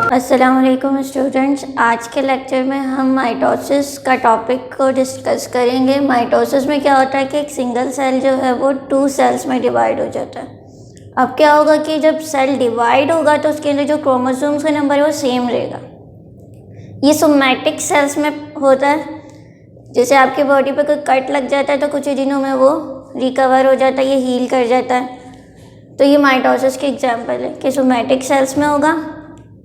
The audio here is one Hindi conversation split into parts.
अस्सलाम वालेकुम स्टूडेंट्स। आज के लेक्चर में हम माइटोसिस का टॉपिक को डिस्कस करेंगे। माइटोसिस में क्या होता है कि एक सिंगल सेल जो है वो 2 सेल्स में डिवाइड हो जाता है। अब क्या होगा कि जब सेल डिवाइड होगा तो उसके अंदर जो क्रोमोसोम्स का नंबर है वो सेम रहेगा। ये सोमैटिक सेल्स में होता है। जैसे आपके बॉडी पे कोई कट लग जाता है तो कुछ ही दिनों में वो रिकवर हो जाता है, ये हील कर जाता है। तो ये माइटोसिस की एग्जाम्पल है कि सोमैटिक सेल्स में होगा,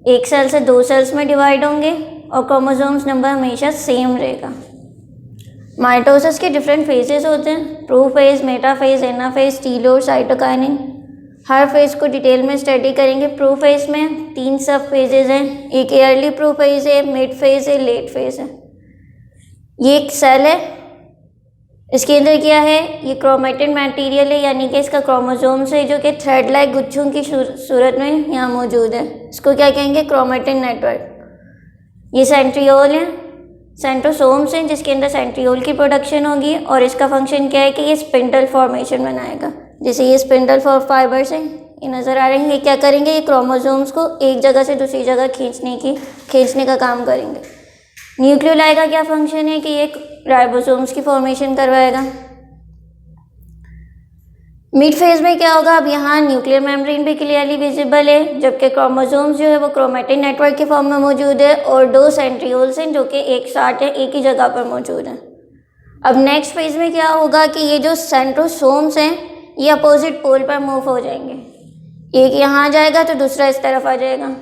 एक सेल से 2 सेल्स में डिवाइड होंगे और क्रोमोसोम्स नंबर हमेशा सेम रहेगा। माइटोसिस के डिफरेंट फेजेस होते हैं, प्रोफेज, मेटाफेज, एनाफेज, टीलोर, साइटोकाइनिन। हर फेज को डिटेल में स्टडी करेंगे। प्रोफेज में 3 सब फेजेस हैं, एक अर्ली प्रोफेज है, मिड फेज है, लेट फेज है। ये एक सेल है, इसके अंदर क्या है, ये क्रोमैटिन मटेरियल है, यानी कि इसका क्रोमोसोम्स है जो कि थ्रेड लाइक गुच्छों की सूरत में यहाँ मौजूद है। इसको क्या कहेंगे, क्रोमैटिन नेटवर्क। ये सेंट्रियोल है, सेंट्रोसोम्स हैं जिसके अंदर सेंट्रियोल की प्रोडक्शन होगी और इसका फंक्शन क्या है कि ये स्पिंडल फॉर्मेशन बनाएगा। जैसे ये स्पिंडल फाइबर्स हैं, ये नज़र आ रहे हैं, ये क्या करेंगे, ये क्रोमोसोम्स को एक जगह से दूसरी जगह खींचने का काम करेंगे। न्यूक्लियोलाई का क्या फंक्शन है कि ये राइबोसोम्स की फॉर्मेशन करवाएगा। मिड फेज में क्या होगा, अब यहाँ न्यूक्लियर मेम्ब्रेन भी क्लियरली विजिबल है, जबकि क्रोमोसोम्स जो है वो क्रोमैटिन नेटवर्क के फॉर्म में मौजूद है और 2 सेंट्रियोल्स हैं जो कि एक साथ है, एक ही जगह पर मौजूद हैं। अब नेक्स्ट फेज में क्या होगा कि ये जो सेंट्रोसोम्स हैं ये अपोजिट पोल पर मूव हो जाएंगे। एक यहाँ आ जाएगा तो दूसरा इस तरफ आ जाएगा।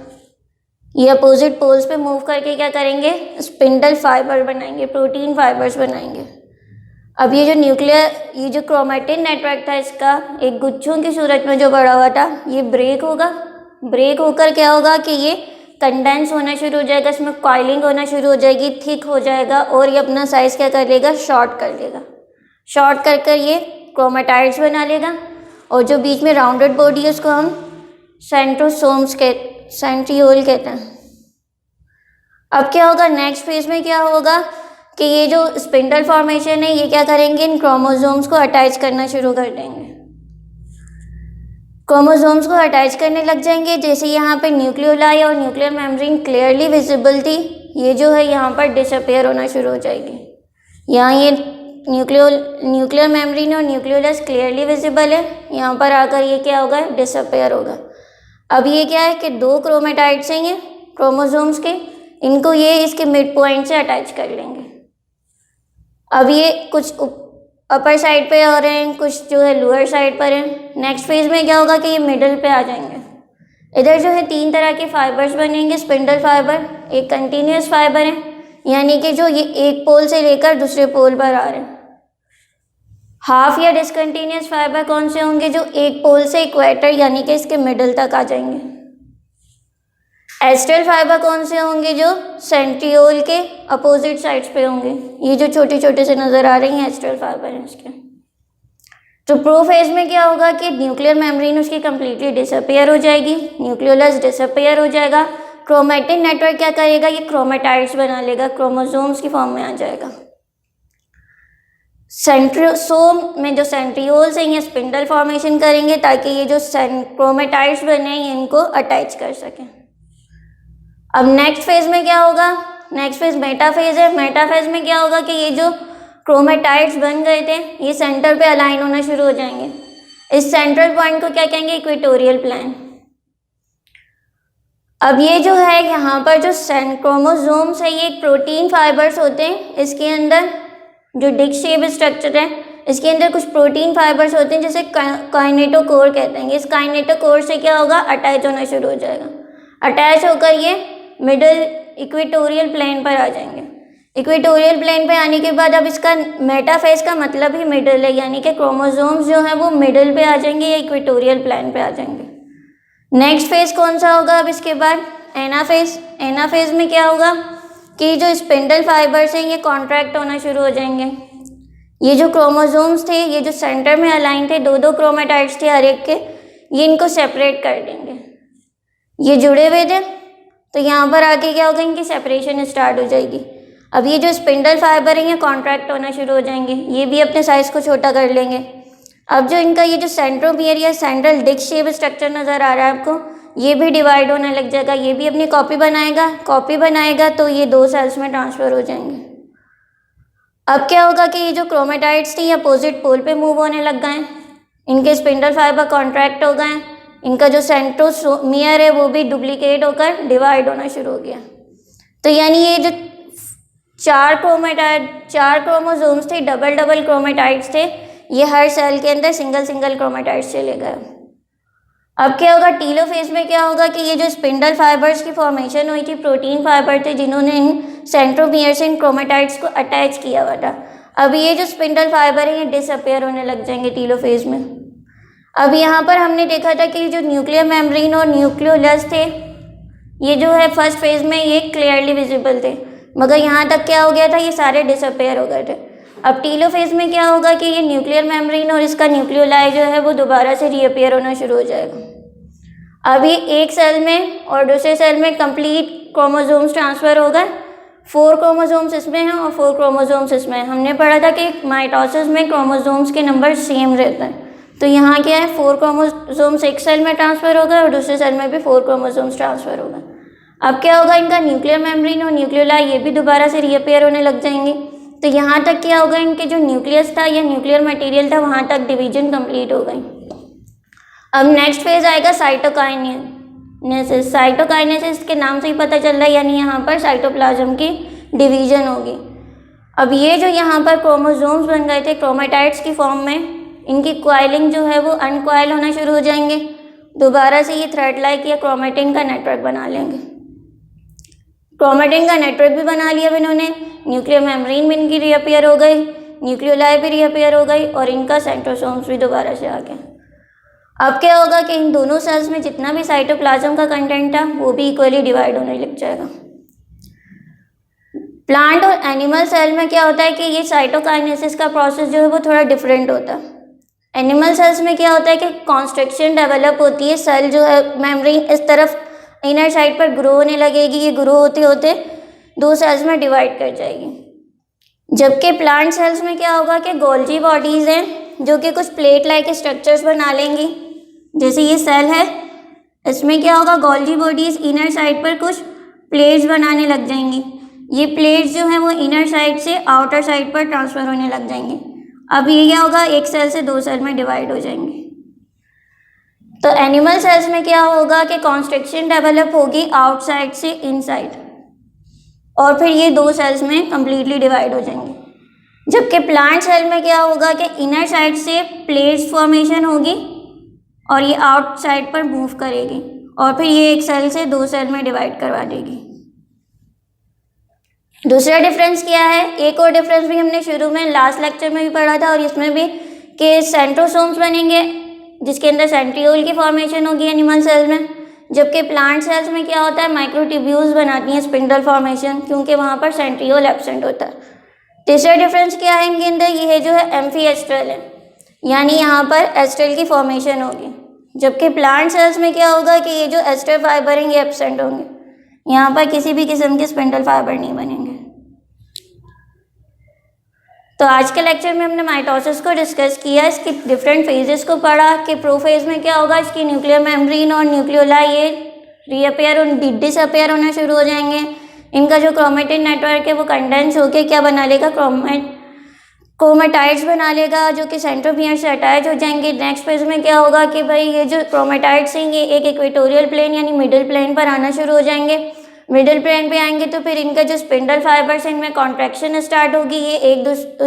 ये अपोजिट पोल्स पे मूव करके क्या करेंगे, स्पिंडल फाइबर बनाएंगे, प्रोटीन फाइबर्स बनाएंगे। अब ये जो क्रोमैटिन नेटवर्क था इसका एक गुच्छों की सूरत में जो बड़ा हुआ था, ये ब्रेक होगा। ब्रेक होकर क्या होगा कि ये कंडेंस होना शुरू हो जाएगा, इसमें कॉइलिंग होना शुरू हो जाएगी, थिक हो जाएगा और ये अपना साइज क्या कर लेगा, शॉर्ट कर लेगा। शॉर्ट कर ये क्रोमेटाइड्स बना लेगा और जो बीच में राउंडेड बॉडी है उसको हम सेंट्रियोल कहते हैं। अब क्या होगा, नेक्स्ट फेज में क्या होगा कि ये जो स्पिंडल फॉर्मेशन है ये क्या करेंगे, इन क्रोमोसोम्स को अटैच करना शुरू कर देंगे। क्रोमोसोम्स को अटैच करने लग जाएंगे। जैसे यहाँ पे न्यूक्लियोलाई और न्यूक्लियर मेम्ब्रेन क्लियरली विजिबल थी, ये जो है यहाँ पर डिसअपेयर होना शुरू हो जाएगी। यहाँ ये न्यूक्लियर मेम्ब्रेन और न्यूक्लियोलस क्लियरली विजिबल है, यहाँ पर आकर ये क्या होगा, डिसअपेयर होगा। अब ये क्या है कि 2 क्रोमेटाइड्स हैं ये क्रोमोसोम्स के, इनको ये इसके मिड पॉइंट से अटैच कर लेंगे। अब ये कुछ अपर साइड पे हो रहे हैं, कुछ जो है लोअर साइड पर हैं। नेक्स्ट फेज में क्या होगा कि ये मिडल पे आ जाएंगे। इधर जो है 3 तरह के फाइबर्स बनेंगे स्पिंडल फाइबर। एक कंटिन्यूस फाइबर है, यानी कि जो ये एक पोल से लेकर दूसरे पोल पर आ रहे हैं। हाफ या डिसकंटिन्यूस फाइबर कौन से होंगे, जो एक पोल से इक्वेटर यानी कि इसके मिडल तक आ जाएंगे। एस्ट्रल फाइबर कौन से होंगे, जो सेंट्रियोल के अपोजिट साइड्स पे होंगे। ये जो छोटे छोटे से नज़र आ रही हैं एस्ट्रल फाइबर हैं इसके। तो प्रोफेज में क्या होगा कि न्यूक्लियर मेम्ब्रेन उसकी कंप्लीटली डिसअपेयर हो जाएगी, न्यूक्लियोलस डिसअपेयर हो जाएगा। क्रोमैटिन नेटवर्क क्या करेगा, ये क्रोमेटाइड्स बना लेगा, क्रोमोसोम्स की फॉर्म में आ जाएगा। सेंट्रोसोम में जो सेंट्रियोल्स हैं ये स्पिंडल फॉर्मेशन करेंगे ताकि ये जो क्रोमेटाइड्स बने ये इनको अटैच कर सकें। अब नेक्स्ट फेज में क्या होगा, नेक्स्ट फेज मेटाफेज है। मेटाफेज में क्या होगा कि ये जो क्रोमेटाइड्स बन गए थे ये सेंटर पे अलाइन होना शुरू हो जाएंगे। इस सेंट्रल पॉइंट को क्या कहेंगे, इक्वेटोरियल प्लेन। अब ये जो है यहाँ पर जो क्रोमोसोम्स है ये प्रोटीन फाइबर्स होते हैं। इसके अंदर जो डिस्क शेप स्ट्रक्चर है इसके अंदर कुछ प्रोटीन फाइबर्स होते हैं जिसे काइनेटोकोर कहते हैं। इस काइनेटोकोर से क्या होगा, अटैच होना शुरू हो जाएगा। अटैच होकर ये मिडल इक्वेटोरियल प्लेन पर आ जाएंगे। इक्वेटोरियल प्लेन पे आने के बाद अब इसका मेटाफेज का मतलब ही मिडल है, यानी कि क्रोमोसोम्स जो है वो मिडल पे आ जाएंगे या इक्वेटोरियल प्लेन पे आ जाएंगे। नेक्स्ट फेज कौन सा होगा, अब इसके बाद एनाफेज। एनाफेज में क्या होगा कि जो स्पिंडल फाइबर्स हैं ये कॉन्ट्रैक्ट होना शुरू हो जाएंगे। ये जो क्रोमोसोम्स थे ये जो सेंटर में अलाइन थे, 2 क्रोमेटाइड्स थे हर एक के, ये इनको सेपरेट कर देंगे। ये जुड़े हुए थे तो यहाँ पर आके क्या होगा, इनकी सेपरेशन स्टार्ट हो जाएगी। अब ये जो स्पिंडल फाइबर हैं ये कॉन्ट्रैक्ट होना शुरू हो जाएंगे, ये भी अपने साइज़ को छोटा कर लेंगे। अब जो इनका ये जो सेंट्रोमियर या सेंट्रल डिस्क शेप स्ट्रक्चर नज़र आ रहा है आपको, ये भी डिवाइड होने लग जाएगा, ये भी अपनी कॉपी बनाएगा तो ये 2 सेल्स में ट्रांसफ़र हो जाएंगे। अब क्या होगा कि ये जो क्रोमेटाइड्स थी ये अपोजिट पोल पे मूव होने लग गए, इनके स्पिंडल फाइबर कॉन्ट्रैक्ट हो गए, इनका जो सेंट्रोमियर है वो भी डुप्लीकेट होकर डिवाइड होना शुरू हो गया। तो यानी ये जो 4 क्रोमोसोम्स थे, डबल क्रोमेटाइड्स थे, ये हर सेल के अंदर सिंगल क्रोमेटाइड्स चले गए। अब क्या होगा, टीलोफेज में क्या होगा कि ये जो स्पिंडल फाइबर्स की फॉर्मेशन हुई थी, प्रोटीन फाइबर थे जिन्होंने इन सेंट्रोमियर से इन क्रोमेटाइड्स को अटैच किया हुआ था। अब ये जो स्पिंडल फाइबर है ये डिसअपेयर होने लग जाएंगे टीलोफेज में। अब यहाँ पर हमने देखा था कि जो न्यूक्लियर मेम्ब्रेन और न्यूक्लियोलस थे, ये जो है फर्स्ट फेज में ये क्लियरली विजिबल थे, मगर यहाँ तक क्या हो गया था, ये सारे डिसअपेयर हो गए थे। अब टीलोफेज में क्या होगा कि ये न्यूक्लियर मेम्ब्रेन और इसका न्यूक्लियोलाई जो है वो दोबारा से रीअपेयर होना शुरू हो जाएगा। अभी एक सेल में और दूसरे सेल में कंप्लीट क्रोमोसोम्स ट्रांसफ़र हो गए, 4 क्रोमोसोम्स इसमें हैं और 4 क्रोमोसोम्स इसमें हैं। हमने पढ़ा था कि माइटोसिस में क्रोमोसोम्स के नंबर सेम रहते हैं, तो यहाँ क्या है, 4 क्रोमोसोम्स एक सेल में ट्रांसफ़र हो गए और दूसरे सेल में भी 4 क्रोमोसोम्स ट्रांसफ़र हो गए। अब क्या होगा, इनका न्यूक्लियर मेम्ब्रेन और न्यूक्लियोलाई ये भी दोबारा से रीअपेयर होने लग जाएंगे। तो यहाँ तक क्या होगा, इनके जो न्यूक्लियस था या न्यूक्लियर मटेरियल था वहाँ तक डिवीजन कंप्लीट हो गई। अब नेक्स्ट फेज आएगा साइटोकाइनेसिस। साइटोकाइनेसिस के नाम से ही पता चल रहा है, यानी यहाँ पर साइटोप्लाज्म की डिवीजन होगी। अब ये जो यहाँ पर क्रोमोसोम्स बन गए थे क्रोमेटाइड्स की फॉर्म में, इनकी क्वाइलिंग जो है वो अनक्वाइल होना शुरू हो जाएंगे, दोबारा से ये थ्रेड लाइक या क्रोमेटिन का नेटवर्क बना लेंगे। क्रोमेटिन का नेटवर्क भी बना लिया इन्होंने, न्यूक्लियर मेम्ब्रेन भी इनकी रीअपेयर हो गई, न्यूक्लियोलाई भी रीअपेयर हो गई और इनका सेंट्रोसोम्स भी दोबारा से आ गया। अब क्या होगा कि इन दोनों सेल्स में जितना भी साइटोप्लाज्म का कंटेंट था वो भी इक्वली डिवाइड होने लग जाएगा। प्लांट और एनिमल सेल में क्या होता है कि ये साइटोकाइनेसिस का प्रोसेस जो है वो थोड़ा डिफरेंट होता है। एनिमल सेल्स में क्या होता है कि कॉन्स्ट्रिक्शन डेवलप होती है, सेल जो है मेम्ब्रेन इस तरफ इनर साइड पर ग्रो होने लगेगी, ये ग्रो होते होते 2 सेल्स में डिवाइड कर जाएगी। जबकि प्लांट सेल्स में क्या होगा कि गोल्जी बॉडीज़ हैं जो कि कुछ प्लेट लाइक स्ट्रक्चर्स बना लेंगी। जैसे ये सेल है, इसमें क्या होगा, गोल्जी बॉडीज़ इनर साइड पर कुछ प्लेट्स बनाने लग जाएंगी। ये प्लेट्स जो हैं वो इनर साइड से आउटर साइड पर ट्रांसफ़र होने लग जाएंगे। अब ये क्या होगा, एक सेल से 2 सेल में डिवाइड हो जाएंगे। तो एनिमल सेल्स में क्या होगा कि कॉन्स्ट्रिक्शन डेवलप होगी आउटसाइड से इनसाइड और फिर ये 2 सेल्स में कम्प्लीटली डिवाइड हो जाएंगे। जबकि प्लांट सेल में क्या होगा कि इनर साइड से प्लेट्स फॉर्मेशन होगी और ये आउटसाइड पर मूव करेगी और फिर ये एक सेल से 2 सेल में डिवाइड करवा देगी। दूसरा डिफरेंस क्या है, एक और डिफरेंस भी हमने शुरू में लास्ट लेक्चर में भी पढ़ा था और इसमें भी कि सेंट्रोसोम्स बनेंगे जिसके अंदर सेंट्रियोल की फॉर्मेशन होगी एनिमल सेल में। जबकि प्लांट सेल्स में क्या होता है, माइक्रोट्यूब्यूल्स बनाती हैं स्पिंडल फॉर्मेशन, क्योंकि वहाँ पर सेंट्रियोल एब्सेंट होता है। तीसरा डिफरेंस क्या है इनके अंदर, ये जो है एम्फी एस्ट्रल है, यानी यहाँ पर एस्ट्रल की फॉर्मेशन होगी। जबकि प्लांट सेल्स में क्या होगा कि ये जो एस्टर फाइबर हैं ये एब्सेंट होंगे, यहाँ पर किसी भी किस्म के स्पिंडल फाइबर नहीं बनेंगे। तो आज के लेक्चर में हमने माइटोसिस को डिस्कस किया, इसकी डिफरेंट फेजेस को पढ़ा कि प्रोफेज में क्या होगा, इसकी न्यूक्लियर मेम्ब्रेन और न्यूक्लियोलाई ये रीअपेयर और डिसअपेयर होना शुरू हो जाएंगे। इनका जो क्रोमेटिन नेटवर्क है वो कंडेंस होकर क्या बना लेगा, क्रोमेटाइड्स बना लेगा जो कि सेंट्रोमियर से अटैच हो जाएंगे। नेक्स्ट फेज में क्या होगा कि भाई ये जो क्रोमेटाइड्स हैं ये एक इक्वेटोरियल प्लेन यानी मिडिल प्लेन पर आना शुरू हो जाएंगे। मिडिल प्लेन पे आएंगे तो फिर इनका जो स्पिंडल फाइबर्स हैं इनमें कॉन्ट्रैक्शन स्टार्ट होगी,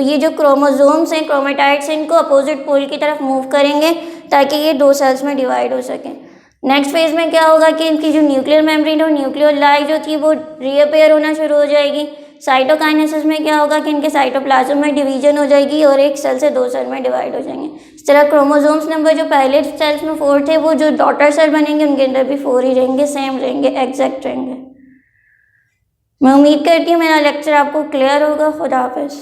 ये जो क्रोमोसोम्स हैं क्रोमेटाइड्स हैं इनको अपोजिट पोल की तरफ मूव करेंगे ताकि ये 2 सेल्स में डिवाइड हो सकें। नेक्स्ट फेज में क्या होगा कि इनकी जो न्यूक्लियर मेम्ब्रेन और न्यूक्लियोलाई जो थी वो रीअपेयर होना शुरू हो जाएगी। साइटोकाइनेसिस में क्या होगा कि इनके साइटोप्लाज्म में डिवीजन हो जाएगी और एक सेल से 2 सेल में डिवाइड हो जाएंगे। इस तरह क्रोमोसोम्स नंबर जो पहले सेल्स में 4 थे वो जो डॉटर सेल बनेंगे उनके अंदर भी 4 ही रहेंगे, सेम रहेंगे, एग्जैक्ट रहेंगे। मैं उम्मीद करती हूँ मेरा लेक्चर आपको क्लियर होगा। खुदा हाफिज़।